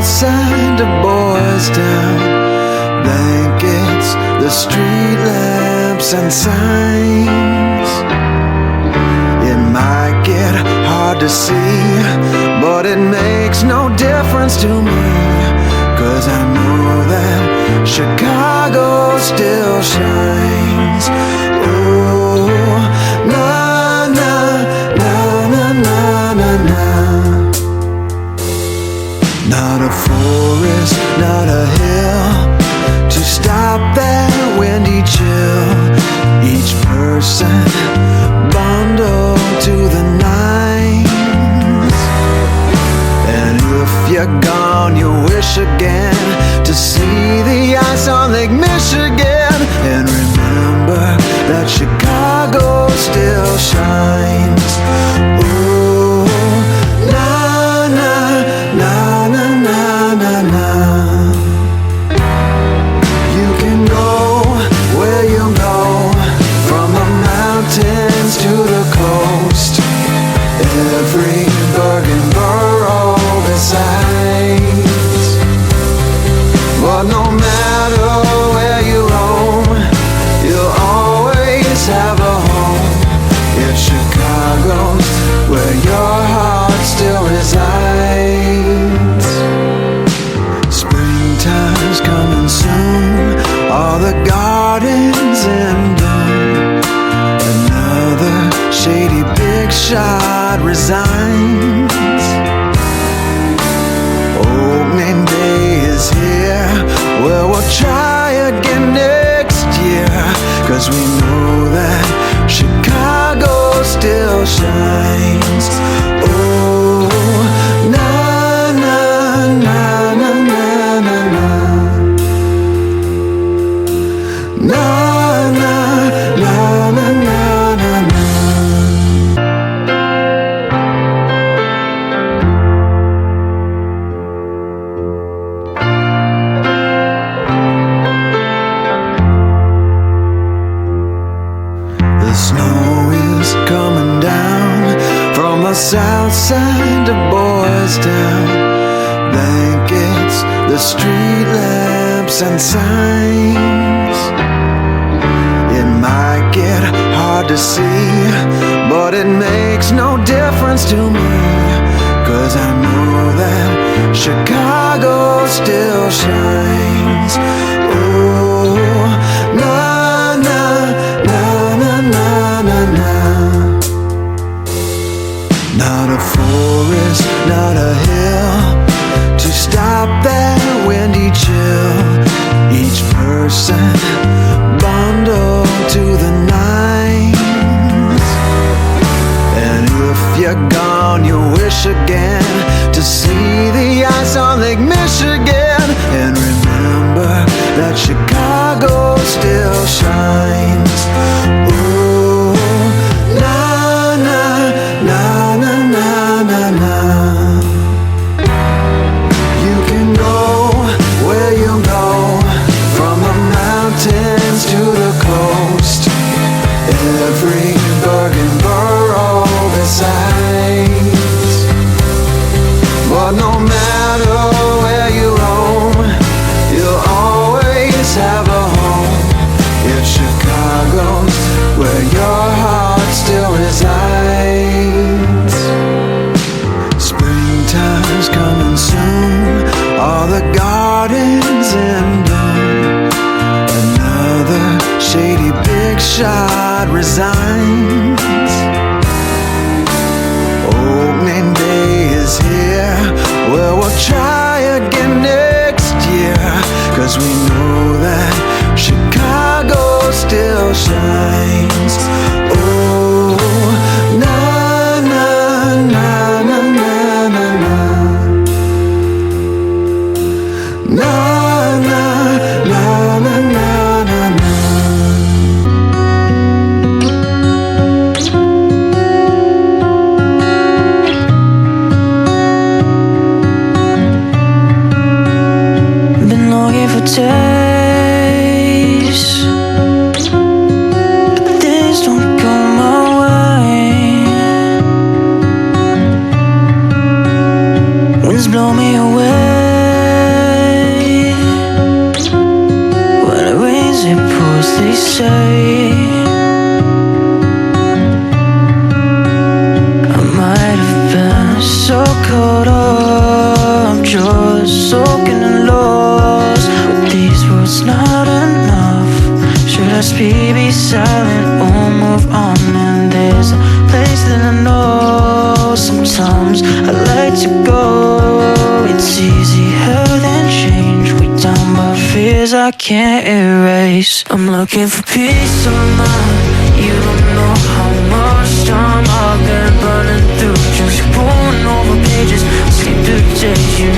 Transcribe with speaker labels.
Speaker 1: side, the boys down. Blankets, the street lamps and signs. It might get hard to see, but it makes no difference to me, 'cause I know that Chicago still shines. Oh, na na na na na na na. Not a forest, not a hill to stop that windy chill. Each person bundled to the nines. And if you're gone, you wish again to see the ice on Lake Michigan. And remember that Chicago still shines. Oh, na na na na na na na. You can go where you go, from the mountains to the coast. Every burg and borough besides. But no matter where you roam, you'll always have a home. If Chicago's where your heart still resides. Springtime's coming soon, all the gardens in bloom. Another shady big shot resigns. Opening day is here, well, we'll try again next year, 'cause we know that Chicago still shines. Oh, na na na na na na na. Na na na na na na na. The snow is coming down from the south side, the boys down. Blankets, the street lamps and signs. It might get hard to see, but it makes no difference to me, 'cause I know that Chicago still shines. Oh, na na na na na na na. Not a forest, not a hill to stop that windy chill. Each person bundled to the nines. And if you're gone, you wish again to see the ice on Lake Michigan. And remember that Chicago still shines. Oh, na na na na na na na. You can go where you go, from the mountains to the coast. Every burg and borough besides. But no matter where you roam, you'll always have a home. If Chicago's where your heart still resides. Springtime's coming soon, all the gardens in bloom. Another shady big shot resigns. Opening day is here, well, we'll try again next year, 'cause we know that Chicago still shines. Oh, na na na na na na na. Na na na na na na na.
Speaker 2: Been longing for days, but days don't go my way. Winds blow me away. be silent or move on. And there's a place that I know sometimes I like to go. It's easier than change. We down by fears I can't erase. I'm looking for peace of mind. You don't know how much time I've been burning through, just pulling over pages, skip through days. You